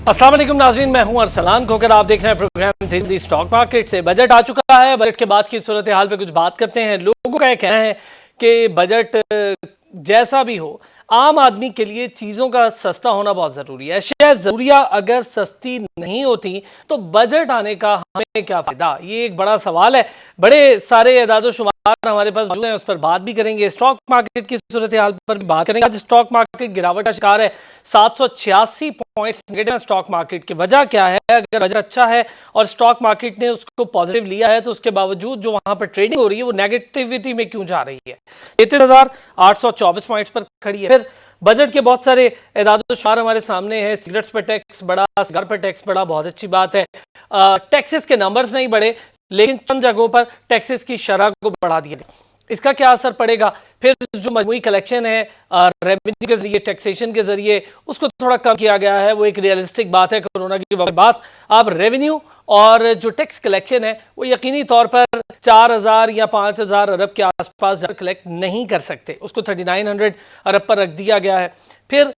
अस्सलाम वालेकुम नाज़रीन, मैं हूं अरसलान खोकर। आप देख रहे हैं प्रोग्राम हिंदी स्टॉक मार्केट से। बजट आ चुका है, बजट के बाद की सूरत हाल पे कुछ बात करते हैं। लोगों का यह कहना है कि बजट जैसा भी हो, आम आदमी के लिए चीज़ों का सस्ता होना बहुत ज़रूरी है। अशिया ज़रूरिया अगर सस्ती नहीं होती तो बजट आने का हमें क्या फ़ायदा, ये एक बड़ा सवाल है। बड़े सारे एदाद शुमार हमारे पास मौजूद हैं, उस पर बात भी करेंगे। स्टॉक मार्केट की सूरत हाल पर भी बात करेंगे। आज स्टॉक मार्केट गिरावट का शिकार है, 786 पॉइंट्स नेगेटिव स्टॉक मार्केट की। वजह क्या है? अगर बजट अच्छा है और स्टॉक मार्केट ने उसको पॉजिटिव लिया है तो उसके बावजूद जो वहां पर ट्रेडिंग हो रही है वो नेगेटिविटी में क्यों जा रही है? 33,824 पॉइंट्स पर खड़ी है। फिर बजट के बहुत सारे एदाद-ओ-शुमार हमारे सामने हैं। सिगरेट्स पर टैक्स बढ़ा, सिगार पर टैक्स बढ़ा, बहुत अच्छी बात है। टैक्सेस के नंबर्स नहीं बढ़े, लेकिन चंद जगहों पर टैक्सेस की शरह को बढ़ा दिया गया। इसका क्या असर पड़ेगा? फिर जो मजमूई कलेक्शन है रेवेन्यू के जरिए, टैक्सेशन के जरिए, उसको थोड़ा कम किया गया है। वो एक रियलिस्टिक बात है कोरोना की बाद। अब रेवेन्यू और जो टैक्स कलेक्शन है वो यकीनी तौर पर 4,000 या 5,000 अरब के आसपास कलेक्ट नहीं कर सकते, उसको 3900 अरब पर रख दिया गया है। फिर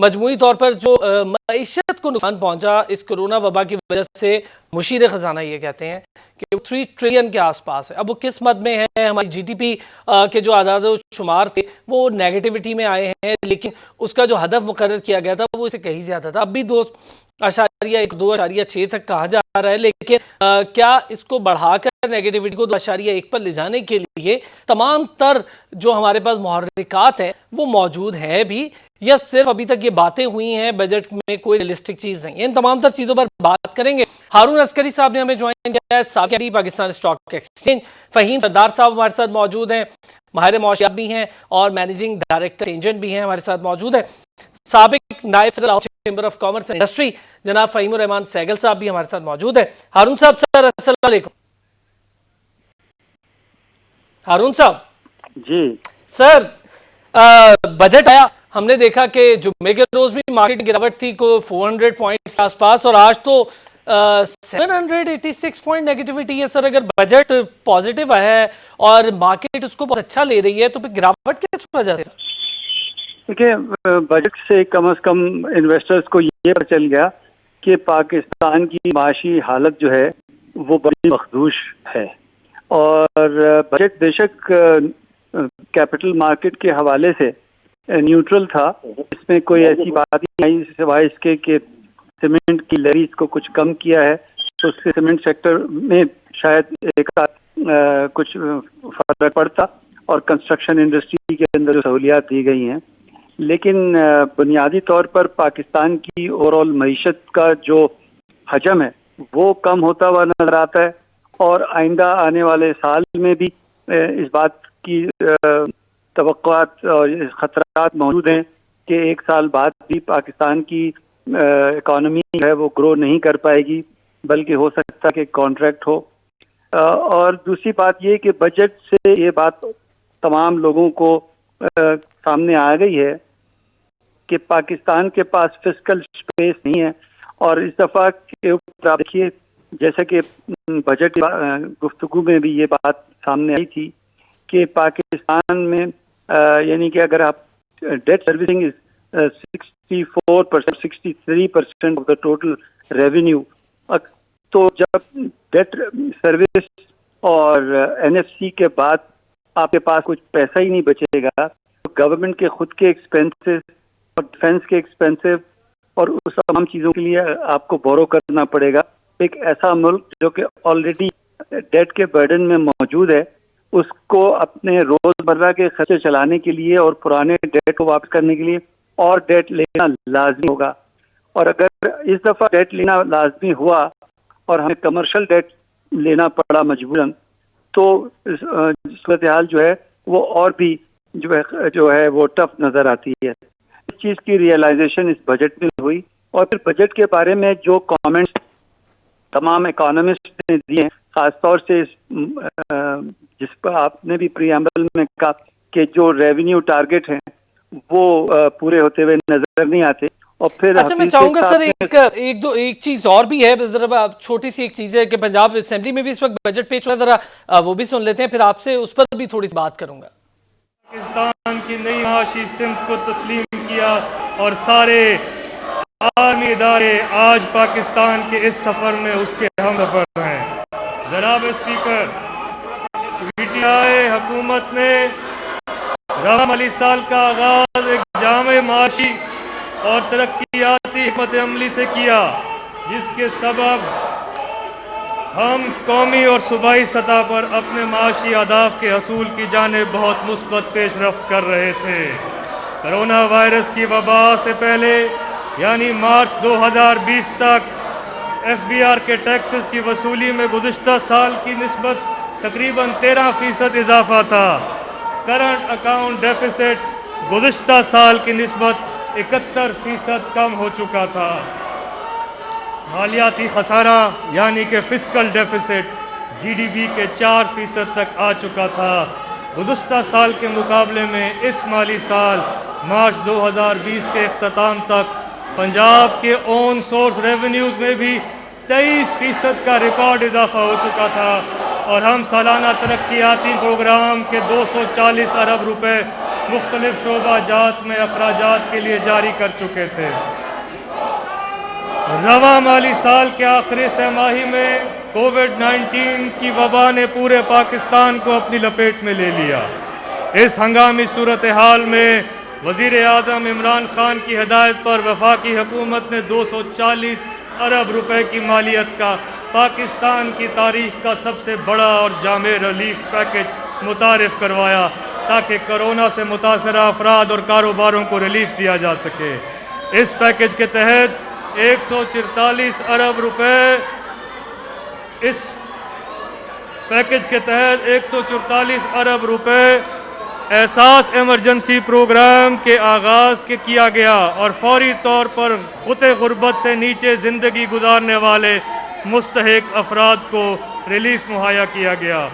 मजमूई तौर पर जो मईशत को नुकसान पहुंचा इस कोरोना वबा की वजह से, मुशीर खजाना ये कहते हैं कि 3 ट्रिलियन के आसपास है। अब वो किस मद में है? हमारी जीडीपी के जो आदाद शुमार थे वो नेगेटिविटी में आए हैं, लेकिन उसका जो हदफ मुकर्रर किया गया था वो इसे कहीं ज़्यादा था। अब भी 2.1-2.6 तक कहा जा रहा है, लेकिन क्या इसको बढ़ाकर नेगेटिविटी को 2.1 पर ले जाने के लिए तमाम तर जो हमारे पास मुहर्रिकात हैं वो मौजूद हैं भी, या सिर्फ अभी तक ये बातें हुई हैं, बजट में कोई रियलिस्टिक चीज़ नहीं है? इन तमाम तर चीज़ों पर बात करेंगे। हारून अस्करी साहब ने हमें ज्वाइन किया है, साबिक़ पाकिस्तान स्टॉक एक्सचेंज। फ़हीम सरदार साहब हमारे साथ मौजूद हैं, माहिर मौशियात भी हैं और मैनेजिंग डायरेक्टर एजेंट भी हैं, हमारे साथ मौजूद है। साबिक़ नायब सदर chamber of commerce and industry जनाब फ़हीमुर रहमान सहगल साहब भी हमारे साथ मौजूद है। हारून साहब, सर अस्सलाम वालेकुम। हारून साहब जी सर, बजट आया, हमने देखा कि जुम्मे के रोज भी मार्केट गिरावट थी को 400 पॉइंट्स के आसपास, और आज तो 786 पॉइंट नेगेटिविटी है। सर, अगर बजट पॉजिटिव है और मार्केट उसको बहुत अच्छा ले रही है तो फिर गिरावट किस वजह से? देखिए, बजट से कम इन्वेस्टर्स को ये पता चल गया कि पाकिस्तान की माशी हालत जो है वो बड़ी मखदूश है। और बजट बेशक कैपिटल मार्केट के हवाले से न्यूट्रल था, इसमें कोई ऐसी बात नहीं आई सिवाय इसके कि सीमेंट की लेवीज को कुछ कम किया है, तो उससे सीमेंट सेक्टर में शायद एक साथ कुछ फर्क पड़ता और कंस्ट्रक्शन इंडस्ट्री के अंदर जो सहूलियात दी गई हैं। लेकिन बुनियादी तौर पर पाकिस्तान की ओवरऑल मईशत का जो हजम है वो कम होता हुआ नजर आता है, और आइंदा आने वाले साल में भी इस बात की तवक्कुआत और खतरात मौजूद हैं कि एक साल बाद भी पाकिस्तान की इकॉनमी है वो ग्रो नहीं कर पाएगी, बल्कि हो सकता है कि कॉन्ट्रैक्ट हो। और दूसरी बात ये कि बजट से ये बात तमाम लोगों को सामने आ गई है कि पाकिस्तान के पास फिस्कल स्पेस नहीं है। और इस दफ़ा के ऊपर आप देखिए, जैसा कि बजट गुफ्तगू में भी ये बात सामने आई थी कि पाकिस्तान में यानी कि अगर आप debt servicing is 64%, 63% of the total revenue, तो जब डेट सर्विस और एनएफसी के बाद आपके पास कुछ पैसा ही नहीं बचेगा, तो गवर्नमेंट के खुद के एक्सपेंसेस और डिफेंस के एक्सपेंसिव और उस तमाम चीज़ों के लिए आपको बोरो करना पड़ेगा। एक ऐसा मुल्क जो कि ऑलरेडी डेट के बर्डन में मौजूद है, उसको अपने रोजमर्रा के खर्चे चलाने के लिए और पुराने डेट को वापस करने के लिए और डेट लेना लाजमी होगा। और अगर इस दफ़ा डेट लेना लाजमी हुआ और हमें कमर्शियल डेट लेना पड़ा मजबूरन, तो सूरत हाल जो है वो और भी जो है वो टफ नज़र आती है। इस चीज़ की रियलाइजेशन इस बजट में हुई। और फिर बजट के बारे में जो कमेंट्स तमाम इकोनॉमिस्ट ने दिए, खासतौर से जिस पर आपने भी प्रीएम्बल में कहा कि जो रेवेन्यू टारगेट हैं वो पूरे होते हुए नजर नहीं आते। और फिर अच्छा, मैं चाहूंगा सर एक चीज और भी है, जरा छोटी सी एक चीज है कि पंजाब असेंबली में भी इस वक्त बजट पेश हुआ, जरा वो भी सुन लेते हैं, फिर आपसे उस पर भी थोड़ी सी बात करूंगा। पाकिस्तान की नई माशी सिमत को तस्लीम किया और सारे आर्मी इदारे आज पाकिस्तान के इस सफ़र में उसके हम सफ़र हैं। जनाब स्पीकर, पीटीआई हुकूमत ने रवा माली साल का आगाज एक जामे माशी और तरक्याती हिकमत अमली से किया, जिसके सबब हम कौमी और सूबाई सतह पर अपने माशी अहदाफ के हसूल की जानिब बहुत मुस्बत पेशरफ्त कर रहे थे। कोरोना वायरस की वबा से पहले यानी मार्च 2020 तक FBR के टैक्सेस की वसूली में गुज़िश्ता साल की निस्बत तकरीबन 13% इजाफा था। करंट अकाउंट डेफिसिट गुज़िश्ता साल की निस्बत 71% कम हो चुका था। मालियाती खसारा यानी कि फिस्कल डेफिसिट GDP के 4% तक आ चुका था। गुज़िश्ता साल के मुकाबले में इस माली साल मार्च 2020 के अख्ताम तक पंजाब के ऑन सोर्स रेवेन्यूज़ में भी 23% का रिकॉर्ड इजाफा हो चुका था और हम सालाना तरक्याती प्रोग्राम के 240 अरब रुपए मुख्तलिफ शोबा जात में अखराजात के लिए जारी कर चुके थे। रवा माली साल के आखिरी सहमाही में कोविड-19 की वबा ने पूरे पाकिस्तान को अपनी लपेट में ले लिया। इस हंगामी सूरत हाल में वज़ीर आज़म इमरान खान की हिदायत पर वफाकी हुकूमत ने 240 अरब रुपए की मालियत का पाकिस्तान की तारीख का सबसे बड़ा और जामे रिलीफ पैकेज मुतारिफ करवाया, ताकि कोरोना से मुतासरा अफराद और कारोबारों को रिलीफ दिया जा सके। इस पैकेज के तहत 144 अरब रुपए इस पैकेज के तहत 144 अरब रुपए एहसास इमरजेंसी प्रोग्राम के आगाज़ के किया गया और फौरी तौर पर खुते गुर्बत से नीचे ज़िंदगी गुजारने वाले मुस्तहिक अफराद को रिलीफ मुहैया किया गया।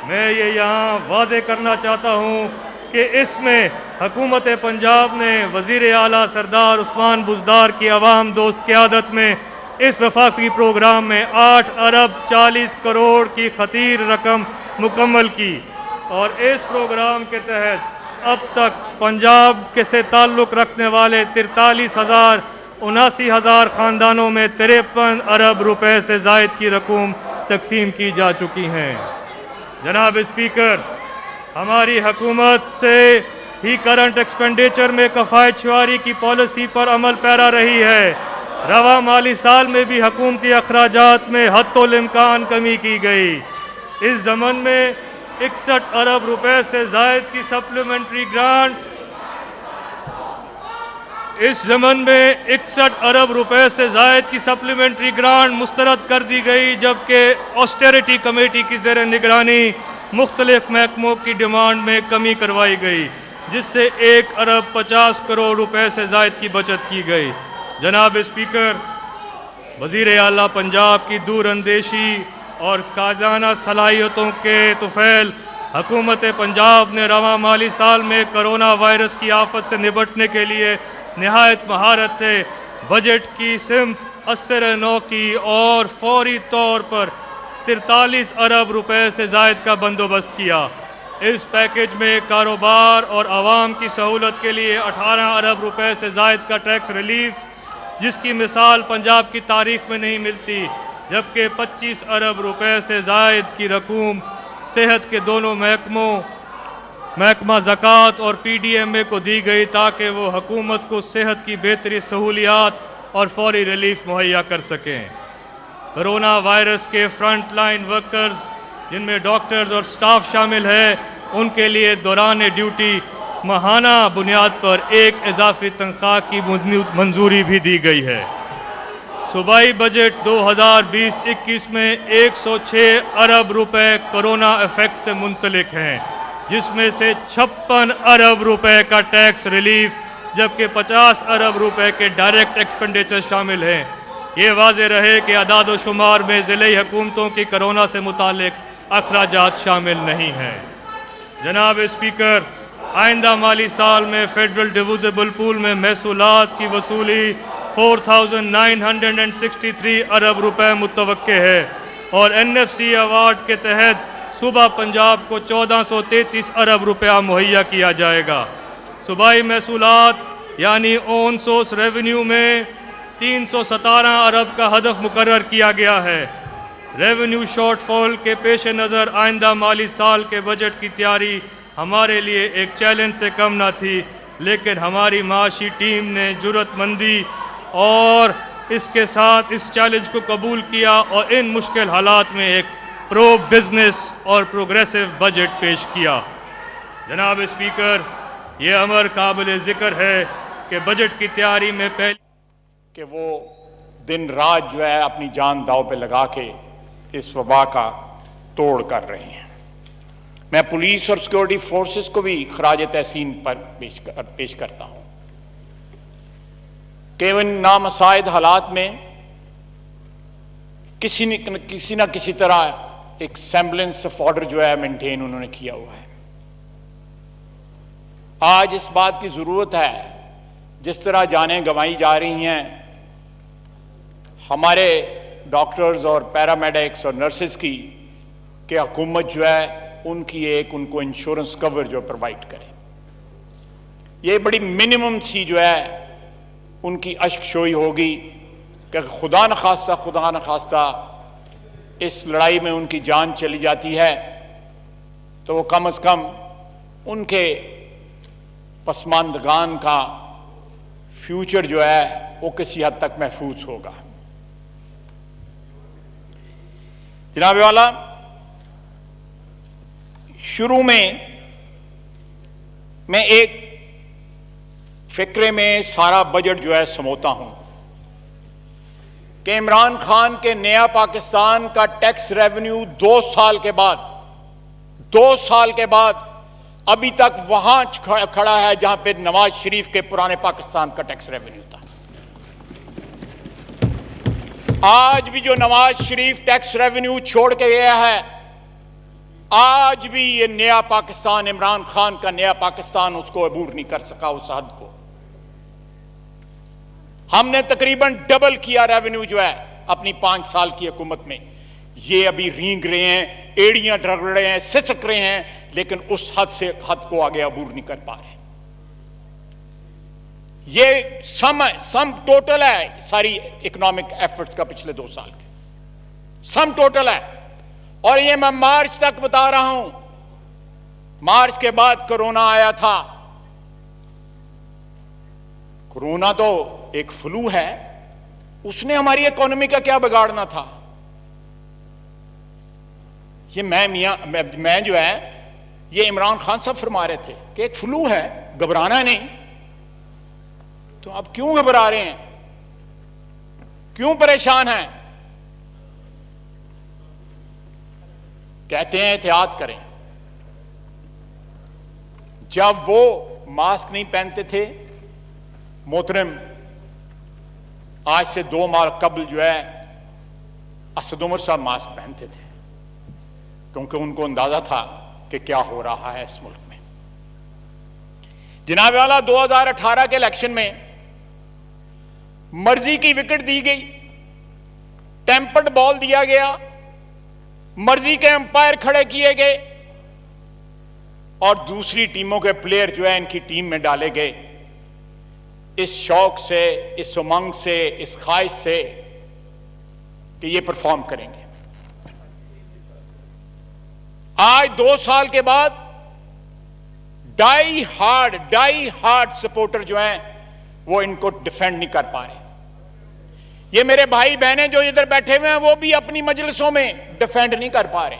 मैं ये यहाँ वाज़े करना चाहता हूँ कि इसमें हुकूमत पंजाब ने वज़ीर आला सरदार उस्मान बुज़दार की अवाम दोस्त क़यादत में इस वफाकी प्रोग्राम में 8 अरब 40 करोड़ की खतीर रकम मुकम्मल की और इस प्रोग्राम के तहत अब तक पंजाब के से ताल्लुक़ रखने वाले 73,000 ख़ानदानों में 53 अरब रुपए से ज़ायद की रकूम तकसीम की जा चुकी हैं। जनाब स्पीकर, हमारी हुकूमत से ही करंट एक्सपेंडिचर में कफ़ायत शुमारी की पॉलिसी पर अमल पैरा रही है। रवा माली साल में भी हुकूमती अखराजात में हद्दुल इम्कान कमी की गई। इस ज़मन में 61 अरब रुपए से ज़ायद की सप्लीमेंट्री ग्रांट मुस्तरद कर दी गई, जबकि ऑस्टेरिटी कमेटी की ज़ेर निगरानी मुख्तलिफ महकमों की डिमांड में कमी करवाई गई, जिससे 1 अरब 50 करोड़ रुपए से ज़ायद की बचत की गई। जनाब स्पीकर, वज़ीर आला पंजाब की दूरअंदेशी और कायदाना सलाहियतों के तुफैल हुकूमत पंजाब ने रवा माली साल में कोरोना वायरस की आफत से निपटने के लिए नहायत महारत से बजट की सिमत असर नौ की और फौरी तौर पर 43 अरब रुपए से ज़ायद का बंदोबस्त किया। इस पैकेज में कारोबार और आवाम की सहूलत के लिए 18 अरब रुपए से ज़ायद का टैक्स रिलीफ, जिसकी मिसाल पंजाब की तारीख में नहीं मिलती, जबकि 25 अरब रुपए से ज़ायद की रकूम सेहत के दोनों महकमा ज़कात और PDMA को दी गई, ताकि वो हुकूमत को सेहत की बेहतरी सहूलियात और फौरी रिलीफ मुहैया कर सकें। कोरोना वायरस के फ्रंट लाइन वर्कर्स, जिनमें डॉक्टर्स और स्टाफ शामिल है, उनके लिए दौरान ड्यूटी माहाना बुनियाद पर एक इजाफी तनख्वाह की मंजूरी भी दी गई है। सूबाई बजट 2020-21 में 106 अरब रुपए कोरोना इफेक्ट से मुंसलिक हैं, जिसमें से 56 अरब रुपए का टैक्स रिलीफ, जबकि 50 अरब रुपए के डायरेक्ट एक्सपेंडिचर शामिल हैं। ये वाज़े रहे कि अदाद व शुमार में ज़िले हुकूमतों की कोरोना से मुतालिक अखराजात शामिल नहीं हैं। जनाब स्पीकर, आइंदा माली साल में फेडरल डिविजिबल पूल में महसूलात की वसूली 4,963 अरब रुपए मुतवक्के है और NFC अवार्ड के तहत सूबा पंजाब को 1433 अरब रुपया मुहैया किया जाएगा। सूबाई महसूलात यानी ऑन सोर्स रेवेन्यू में 317 अरब का हदफ मुकर्रर किया गया है। रेवेन्यू शॉर्टफॉल के पेश नज़र आइंदा माली साल के बजट की तैयारी हमारे लिए एक चैलेंज से कम ना थी, लेकिन हमारी माशी टीम ने जुर्रतमंदी और इसके साथ इस चैलेंज को कबूल किया और इन मुश्किल हालात में एक प्रो बिजनेस और प्रोग्रेसिव बजट पेश किया। जनाब स्पीकर, ये अमर काबिल ज़िक्र है कि बजट की तैयारी में पहले कि वो दिन रात जो है अपनी जान दांव पे लगा के इस वबा का तोड़ कर रहे हैं। मैं पुलिस और सिक्योरिटी फोर्सेस को भी खराज तहसीन पर पेश करता हूं कि इन नामसाइद हालात में किसी न किसी तरह एक सेम्बलेंस ऑफ ऑर्डर जो है मेंटेन उन्होंने किया हुआ है। आज इस बात की जरूरत है, जिस तरह जानें गंवाई जा रही हैं हमारे डॉक्टर्स और पैरामेडिक्स और नर्सेस की, कि हुकूमत जो है उनको इंश्योरेंस कवर जो प्रोवाइड करे। ये बड़ी मिनिमम सी जो है उनकी अश्कशोई होगी कि खुदा न खास्ता इस लड़ाई में उनकी जान चली जाती है तो वो कम से कम उनके पसमानदगान का फ्यूचर जो है वो किसी हद तक महफूज होगा। जनाब वाला, शुरू में मैं एक फिक्रे में सारा बजट जो है समोता हूं कि इमरान खान के नया पाकिस्तान का टैक्स रेवेन्यू 2 साल के बाद अभी तक वहां खड़ा है जहां पे नवाज शरीफ के पुराने पाकिस्तान का टैक्स रेवेन्यू था। आज भी जो नवाज शरीफ टैक्स रेवेन्यू छोड़ के गया है, आज भी ये नया पाकिस्तान, इमरान खान का नया पाकिस्तान उसको अबूर नहीं कर सका उस हद को। हमने तकरीबन डबल किया रेवेन्यू जो है अपनी 5 साल की हुकूमत में। ये अभी रींग रहे हैं, एड़ियां डर रहे हैं, सिसक रहे हैं, लेकिन उस हद को आगे अबूर नहीं कर पा रहे। ये सम टोटल है सारी इकोनॉमिक एफर्ट्स का पिछले 2 साल के सम टोटल है। और ये मैं मार्च तक बता रहा हूं। मार्च के बाद कोरोना आया था। कोरोना तो एक फ्लू है, उसने हमारी इकोनॉमी का क्या बिगाड़ना था। ये मैं जो है ये इमरान खान साहब फरमा रहे थे कि एक फ्लू है, घबराना नहीं। तो अब क्यों घबरा रहे हैं, क्यों परेशान हैं? कहते हैं एहतियात करें। जब वो मास्क नहीं पहनते थे, मोहतरम, आज से 2 माह कबल जो है असद उमर साहब मास्क पहनते थे, क्योंकि उनको अंदाजा था कि क्या हो रहा है इस मुल्क में। जनाब वाला, 2018 के इलेक्शन में मर्जी की विकेट दी गई, टेम्पर्ड बॉल दिया गया, मर्जी के अंपायर खड़े किए गए और दूसरी टीमों के प्लेयर जो है इनकी टीम में डाले गए, इस शौक से, इस उमंग से, इस ख्वाहिश से कि ये परफॉर्म करेंगे। आज 2 साल के बाद डाई हार्ड सपोर्टर जो हैं वो इनको डिफेंड नहीं कर पा रहे। ये मेरे भाई बहनें जो इधर बैठे हुए हैं वो भी अपनी मजलिसों में डिफेंड नहीं कर पा रहे,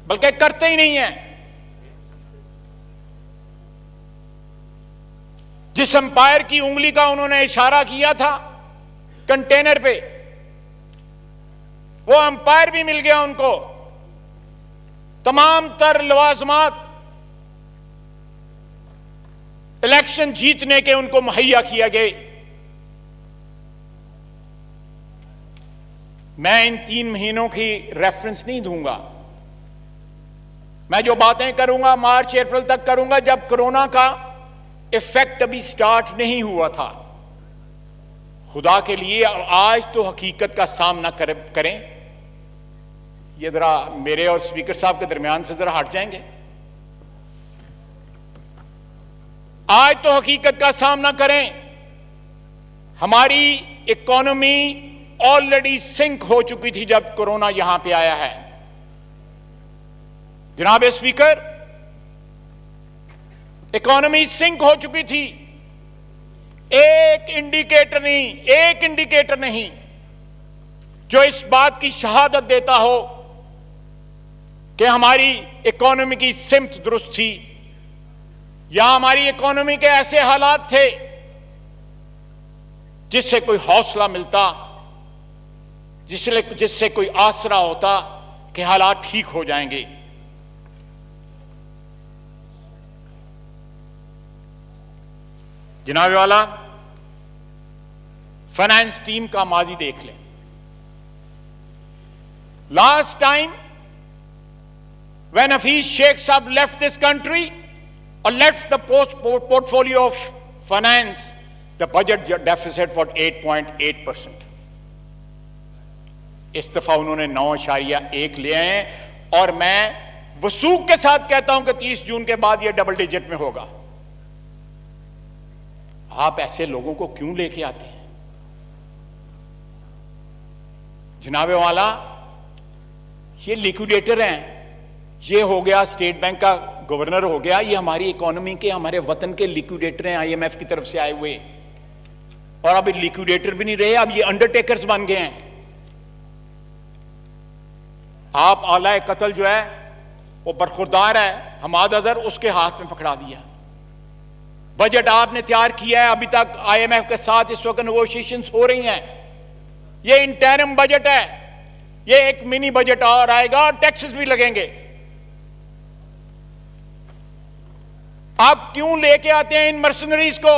बल्कि करते ही नहीं हैं। जिस अंपायर की उंगली का उन्होंने इशारा किया था कंटेनर पे, वो अंपायर भी मिल गया उनको। तमाम तर लवाजमात इलेक्शन जीतने के उनको मुहैया किया गए। मैं इन 3 महीनों की रेफरेंस नहीं दूंगा। मैं जो बातें करूंगा मार्च अप्रैल तक करूंगा, जब कोरोना का इफेक्ट अभी स्टार्ट नहीं हुआ था। खुदा के लिए आज तो हकीकत का सामना करें। ये जरा मेरे और स्पीकर साहब के दरमियान से जरा हट जाएंगे। आज तो हकीकत का सामना करें। हमारी इकोनॉमी ऑलरेडी सिंक हो चुकी थी जब कोरोना यहां पे आया है। जनाब स्पीकर, इकोनॉमी सिंक हो चुकी थी। एक इंडिकेटर नहीं जो इस बात की शहादत देता हो कि हमारी इकोनॉमी की सिमत दुरुस्त थी या हमारी इकोनॉमी के ऐसे हालात थे जिससे कोई हौसला मिलता, जिससे कोई आसरा होता कि हालात ठीक हो जाएंगे। जनाब वाला, फाइनेंस टीम का माजी देख लें। Last time when Hafiz Sheikh Saab left this country or left the portfolio of finance, the budget deficit was 8.8%. इस दफा उन्होंने 9.1 ले आए और मैं वसूख के साथ कहता हूं कि 30 जून के बाद यह डबल डिजिट में होगा। आप ऐसे लोगों को क्यों लेके आते हैं? जनाबे वाला, ये लिक्विडेटर हैं, ये हो गया स्टेट बैंक का गवर्नर हो गया, ये हमारी इकोनॉमी के, हमारे वतन के लिक्विडेटर हैं, आईएमएफ की तरफ से आए हुए। और अब लिक्विडेटर भी नहीं रहे, अब ये अंडरटेकर्स बन गए हैं। आप आला कत्ल जो है वो बरखुरदार है हमाद अजहर, उसके हाथ में पकड़ा दिया। बजट आपने तैयार किया है, अभी तक आईएमएफ के साथ इस वक्त नेगोशिएशंस हो रही हैं। ये इंटरिम बजट है, ये एक मिनी बजट और आएगा और टैक्सेस भी लगेंगे। आप क्यों लेके आते हैं इन मर्सनरीज को?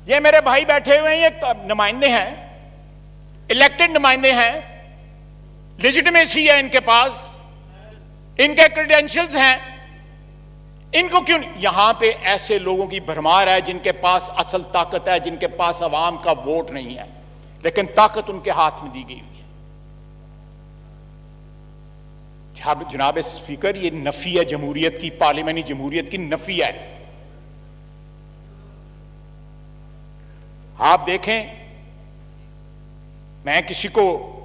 ये मेरे भाई बैठे हुए हैं, ये नुमाइंदे हैं, इलेक्टेड नुमाइंदे हैं, लेजिटिमेसी है इनके पास, इनके क्रेडेंशियल्स हैं। इनको क्यों? यहां पे ऐसे लोगों की भरमार है जिनके पास असल ताकत है, जिनके पास अवाम का वोट नहीं है, लेकिन ताकत उनके हाथ में दी गई हुई है। जनाब स्पीकर, ये नफी है जमहूरियत की, पार्लियामेंटी जमहूरियत की नफी है। आप देखें, मैं किसी को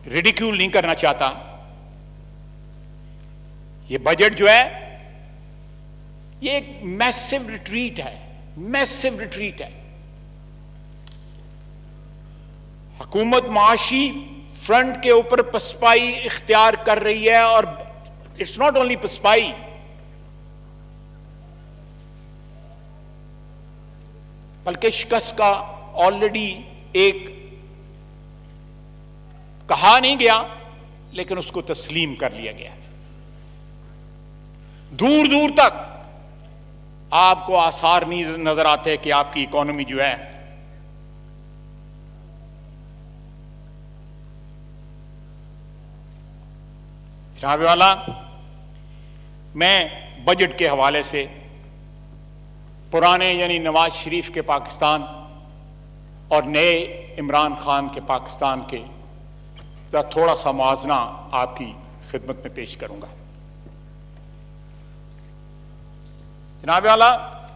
रिडिक्यूल नहीं करना चाहता, ये बजट जो है ये एक मैसिव रिट्रीट है, मैसिव रिट्रीट है। हुकूमत माशी फ्रंट के ऊपर पसपाई इख्तियार कर रही है, और इट्स नॉट ओनली पसपाई, बल्कि शिकस्त का ऑलरेडी एक कहा नहीं गया, लेकिन उसको तस्लीम कर लिया गया है। दूर दूर तक आपको आसार नहीं नजर आते कि आपकी इकोनॉमी जो है जनाब वाला, मैं बजट के हवाले से पुराने यानी नवाज शरीफ के पाकिस्तान और नए इमरान खान के पाकिस्तान के थोड़ा सा मुआवजा आपकी खिदमत में पेश करूंगा। जनाब वाला,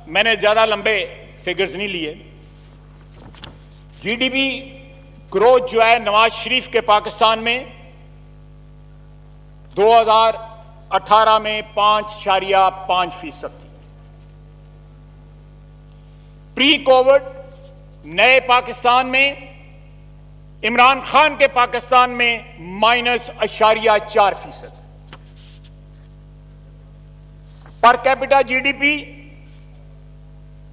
मैंने ज्यादा लंबे फिगर्स नहीं लिए। जीडीपी ग्रोथ जो है नवाज शरीफ के पाकिस्तान में 2018 में 5.5% थी। प्री कोविड नए पाकिस्तान में, इमरान खान के पाकिस्तान में -0.4%। Per capita GDP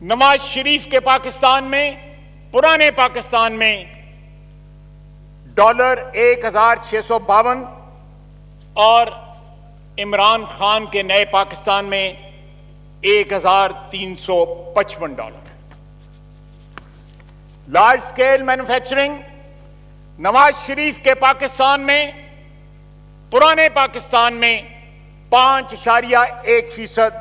Nawaz Sharif के पाकिस्तान में, पुराने पाकिस्तान में $1,652 और इमरान खान के नए पाकिस्तान में $1,355। Large scale manufacturing Nawaz Sharif के पाकिस्तान में, पुराने पाकिस्तान में 5.1%,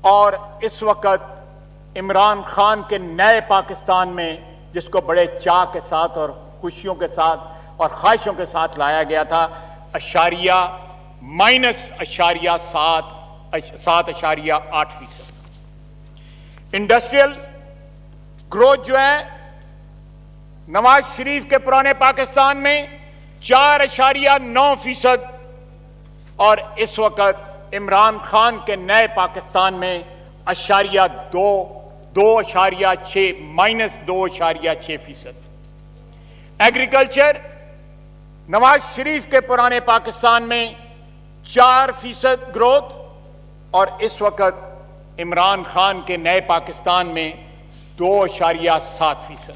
और इस वक्त इमरान खान के नए पाकिस्तान में, जिसको बड़े चाह के साथ और खुशियों के साथ और ख्वाहिशों के साथ लाया गया था, -7.8%। इंडस्ट्रियल ग्रोथ जो है नवाज शरीफ के पुराने पाकिस्तान में 4.9% और इस वक्त इमरान खान के नए पाकिस्तान में -2.6%। एग्रीकल्चर नवाज शरीफ के पुराने पाकिस्तान में 4% ग्रोथ और इस वक्त इमरान खान के नए पाकिस्तान में 2.7%।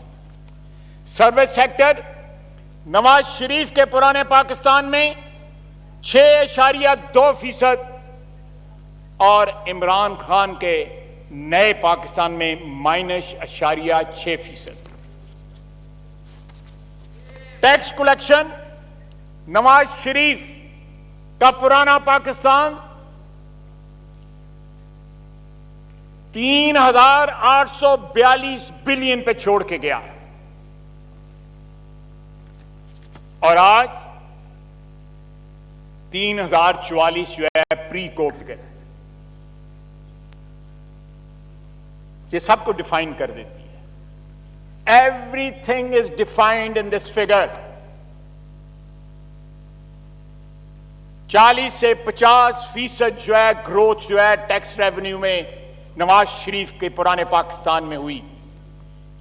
सर्विस सेक्टर नवाज शरीफ के पुराने पाकिस्तान में 6.2% और इमरान खान के नए पाकिस्तान में -6%। टैक्स कलेक्शन नवाज शरीफ का पुराना पाकिस्तान 3,842 बिलियन पे छोड़ के गया और आज 3,044 जो है प्री कोविड। ये सबको डिफाइन कर देती है। Everything is defined in this figure. 40 से 50% जो है ग्रोथ जो है टैक्स रेवेन्यू में नवाज शरीफ के पुराने पाकिस्तान में हुई।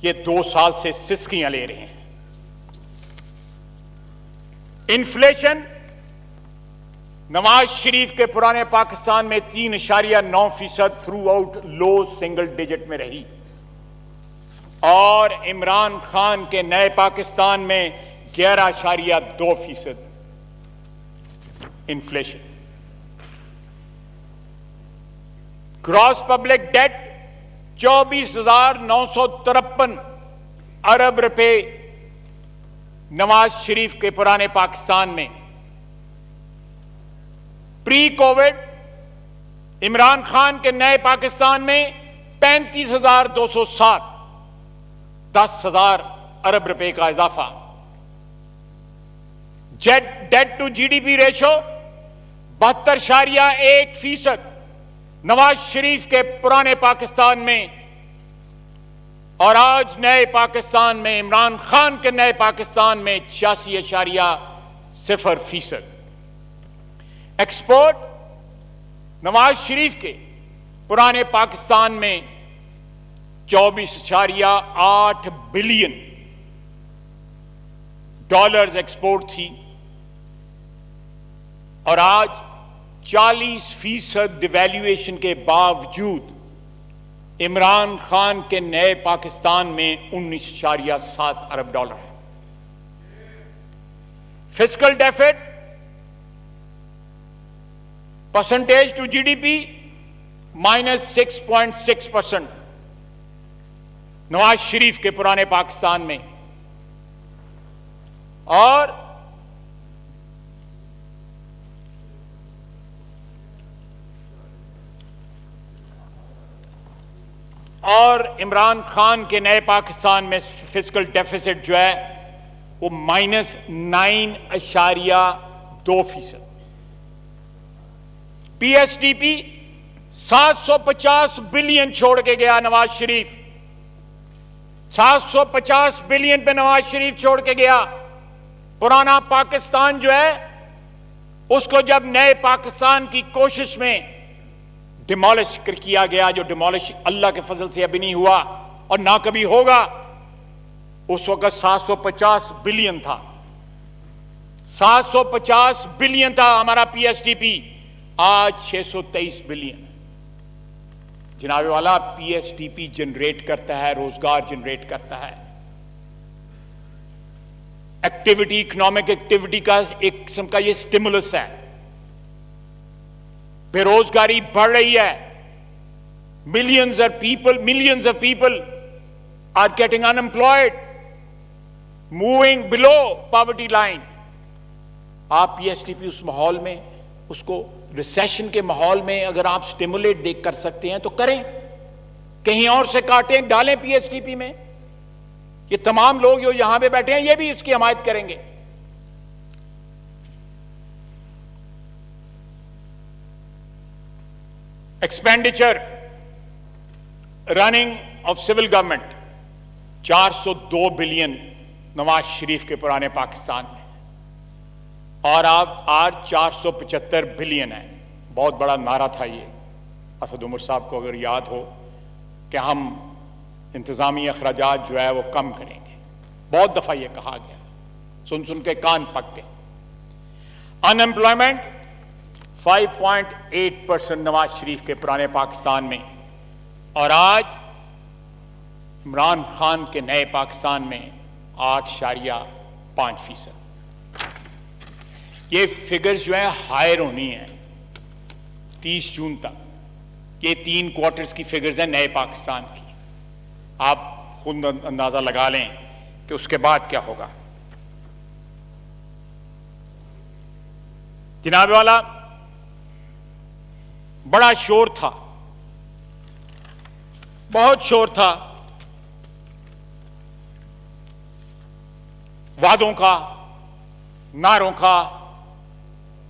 ये 2 साल से सिसकियां ले रहे हैं। इन्फ्लेशन नवाज शरीफ के पुराने पाकिस्तान में 3.9% थ्रू आउट लो सिंगल डिजिट में रही और इमरान खान के नए पाकिस्तान में 11.2% इन्फ्लेशन। ग्रॉस पब्लिक डेट 24,953 अरब रुपए नवाज शरीफ के पुराने पाकिस्तान में। प्री कोविड इमरान खान के नए पाकिस्तान में 35,207, 10,000 अरब रुपए का इजाफा। Debt to GDP ratio 72.1% Nawaz Sharif के पुराने पाकिस्तान में और आज नए पाकिस्तान में इमरान खान के नए पाकिस्तान में 86.0%। एक्सपोर्ट नवाज शरीफ के पुराने पाकिस्तान में 24.8 बिलियन डॉलर्स एक्सपोर्ट थी और आज 40% डिवैल्यूएशन के बावजूद इमरान खान के नए पाकिस्तान में 19.7 अरब डॉलर है। Fiscal deficit percentage to GDP -6.6% Nawaz Sharif के पुराने पाकिस्तान में और इमरान खान के नए पाकिस्तान में फिस्कल डेफिसिट जो है वो -9.2%। पीएसडीपी 750 बिलियन छोड़ के गया नवाज शरीफ। 750 बिलियन पे नवाज शरीफ छोड़ के गया। पुराना पाकिस्तान जो है उसको जब नए पाकिस्तान की कोशिश में डिमोलिश किया गया, जो डिमोलिश अल्लाह के फजल से अभी नहीं हुआ और ना कभी होगा, उस वक्त 750 बिलियन था। 750 बिलियन था हमारा पीएसडीपी, आज 623 बिलियन। जनाब वाला पीएसडीपी जनरेट करता है, रोजगार जनरेट करता है, एक्टिविटी, इकोनॉमिक एक्टिविटी का एक किस्म का ये स्टिमुलस है। बेरोजगारी बढ़ रही है। Millions of people are getting unemployed, moving below poverty line. आप पीएसडीपी उस माहौल में, उसको रिसेशन के माहौल में अगर आप स्टिमुलेट देख कर सकते हैं तो करें, कहीं और से काटें, डालें पीएसडीपी में। ये तमाम लोग जो यहां पे बैठे हैं ये भी उसकी हमायत करेंगे। Expenditure running of civil government 402 billion Nawaz Sharif के पुराने पाकिस्तान में, और अब आज 475 बिलियन है। बहुत बड़ा नारा था ये असद उमर साहब को, अगर याद हो, कि हम इंतजामी अखराजात जो है वो कम करेंगे। बहुत दफा ये कहा गया, सुन सुन के कान पक गए। अनएम्प्लॉयमेंट 5.8% नवाज शरीफ के पुराने पाकिस्तान में, और आज इमरान खान के नए पाकिस्तान में 8.5%। ये फिगर्स जो है हायर होनी है 30 जून तक। ये 3 क्वार्टर्स की फिगर्स हैं नए पाकिस्तान की। आप खुद अंदाजा लगा लें कि उसके बाद क्या होगा। जनाब वाला, बड़ा शोर था, बहुत शोर था वादों का, नारों का,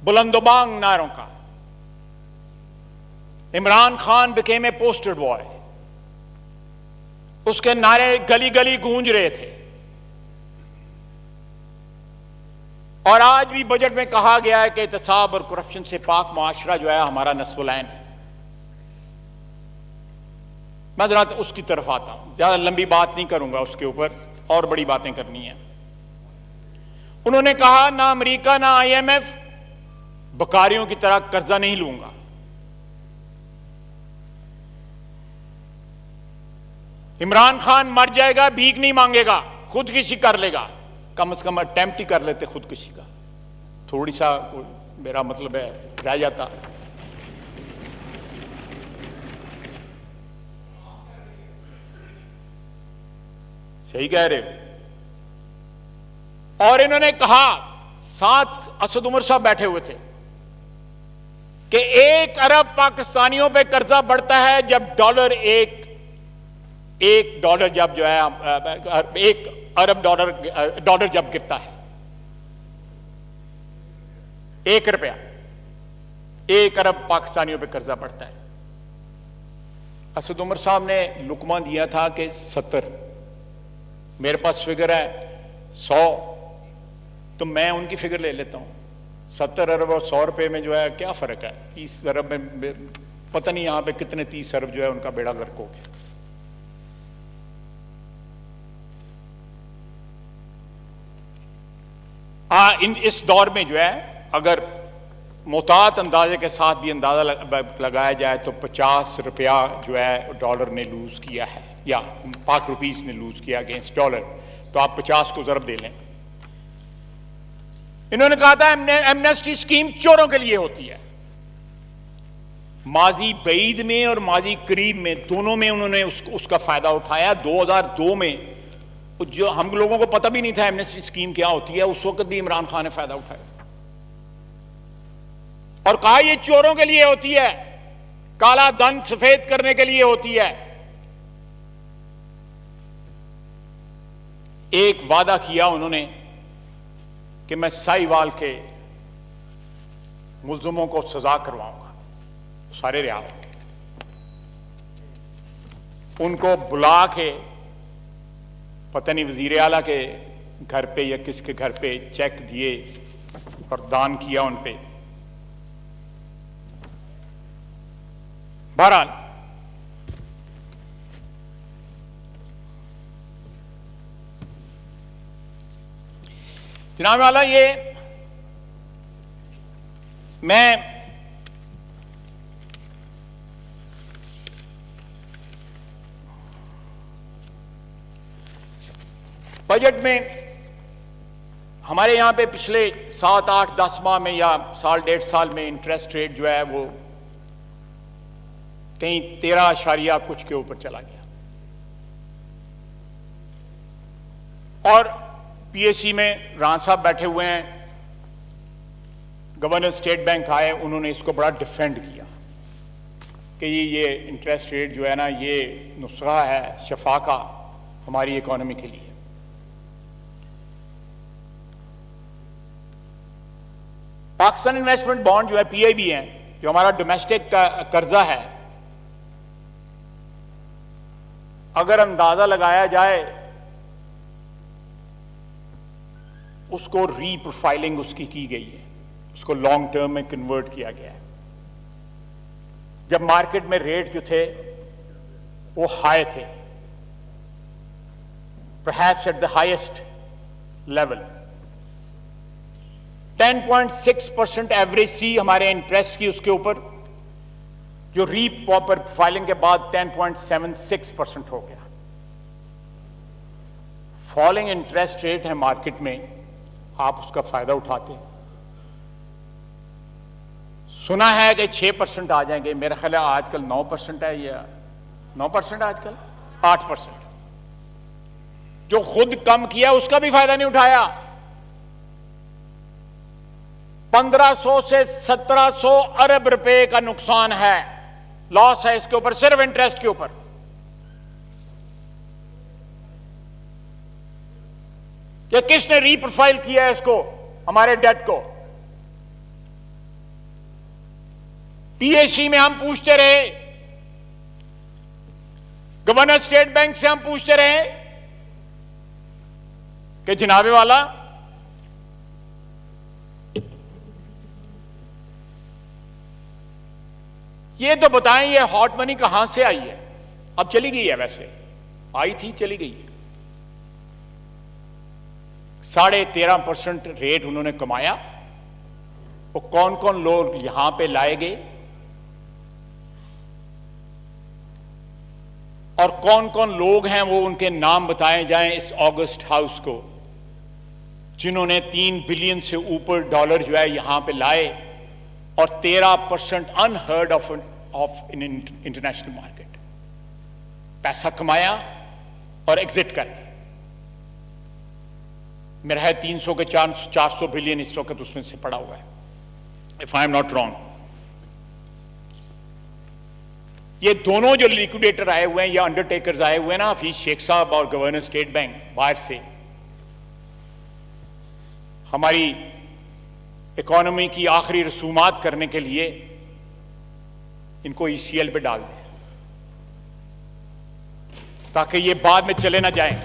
बुलंदोबांग नारों का। Imran Khan became a poster boy. उसके नारे गली गली गूंज रहे थे। और आज भी बजट में कहा गया है कि एहतसाब और करप्शन से पाक मुआशरा जो है हमारा नस्बुलैन है। मैं जरा उसकी तरफ आता हूं, ज्यादा लंबी बात नहीं करूंगा उसके ऊपर, और बड़ी बातें करनी है। उन्होंने कहा ना अमेरिका ना IMF बकारियों की तरह कर्जा नहीं लूंगा। इमरान खान मर जाएगा, भीख नहीं मांगेगा, खुदकुशी कर लेगा। कम से कम अटेम्प्ट ही कर लेते खुदकुशी का, थोड़ी सा मेरा मतलब है रह जाता। सही कह रहे हो। और इन्होंने कहा, साथ असद उमर साहब बैठे हुए थे, कि 1 अरब पाकिस्तानियों पे कर्जा बढ़ता है जब डॉलर एक डॉलर जब जो है 1 अरब डॉलर जब गिरता है, 1 रुपया 1 अरब पाकिस्तानियों पे कर्जा बढ़ता है। असद उमर साहब ने लुकमा दिया था कि 70, मेरे पास फिगर है 100, तो मैं उनकी फिगर ले लेता हूं। 70 अरब और 100 रुपए में जो है क्या फर्क है? 30 अरब में पता नहीं यहां पे कितने 30 अरब जो है उनका बेड़ा गर्क हो गया। इस दौर में जो है अगर मोहतात अंदाजे के साथ भी अंदाजा लगाया जाए तो 50 रुपया जो है डॉलर ने लूज किया है, या पाक रुपीस ने लूज किया अगेंस्ट डॉलर। तो आप 50 को जरब दे लें। इन्होंने कहा था एमनेस्टी स्कीम चोरों के लिए होती है। माजी बईद में और माजी करीब में, दोनों में उन्होंने उसका फायदा उठाया। 2002 में जो हम लोगों को पता भी नहीं था एमनेस्टी स्कीम क्या होती है, उस वक्त भी इमरान खान ने फायदा उठाया और कहा यह चोरों के लिए होती है, काला धन सफेद करने के लिए होती है। एक वादा किया उन्होंने कि मैं साहिवाल के मुल्जिमों को सजा करवाऊंगा, सारे रिहा हो। उनको बुला के पता नहीं वजीर आला के घर पे या किसके घर पे चेक दिए और दान किया उन पे। बहरहाल जनाब वाला, ये मैं बजट में हमारे यहां पे पिछले 7, 8, 10 माह में या साल 1.5 साल में इंटरेस्ट रेट जो है वो कहीं 13 कुछ के ऊपर चला गया। और PSC में राणा साहब बैठे हुए हैं, गवर्नर स्टेट बैंक आए, उन्होंने इसको बड़ा डिफेंड किया कि ये इंटरेस्ट रेट जो है ना, ये नुस्खा है शफा का हमारी इकोनॉमी के लिए। पाकिस्तान इन्वेस्टमेंट बॉन्ड जो है PIB है, जो हमारा डोमेस्टिक का कर्जा है, अगर अंदाजा लगाया जाए उसको रीप्रोफाइलिंग उसकी की गई है, उसको लॉन्ग टर्म में कन्वर्ट किया गया है। जब मार्केट में रेट जो थे वो हाई थे, perhaps at the highest level, 10.6% average सी हमारे इंटरेस्ट की उसके ऊपर, जो रीपॉपर फाइलिंग के बाद 10.76% हो गया। फॉलिंग इंटरेस्ट रेट है मार्केट में, आप उसका फायदा उठाते हैं। सुना है कि 6% आ जाएंगे, मेरा ख्याल है आजकल 9% है, या 9% आजकल 8%। जो खुद कम किया उसका भी फायदा नहीं उठाया। 1500 से 1700 अरब रुपए का नुकसान है, लॉस है इसके ऊपर, सिर्फ इंटरेस्ट के ऊपर। ये किसने रीप्रोफाइल किया है इसको, हमारे डेट को? पीएससी में हम पूछते रहे, गवर्नर स्टेट बैंक से हम पूछते रहे कि जनाबे वाला ये तो बताएं, ये हॉट मनी कहां से आई है? अब चली गई है, वैसे आई थी चली गई है। 13.5% रेट उन्होंने कमाया। वो कौन कौन लोग यहां पे लाए गए और कौन कौन लोग हैं, वो उनके नाम बताए जाएं इस ऑगस्ट हाउस को, जिन्होंने 3 बिलियन से ऊपर डॉलर जो है यहां पे लाए और 13% unheard of in international market पैसा कमाया और एग्जिट कर गए। मेरा है 300 के 400 बिलियन इस वक्त उसमें से पड़ा हुआ है, if I am not wrong. ये दोनों जो लिक्विडेटर आए हुए हैं या अंडरटेकर्स आए हुए हैं ना, हफीज शेख साहब और गवर्नर स्टेट बैंक बाहर से, हमारी इकोनॉमी की आखिरी रसूमात करने के लिए इनको ईसीएल पे डाल दें ताकि ये बाद में चले ना जाएं।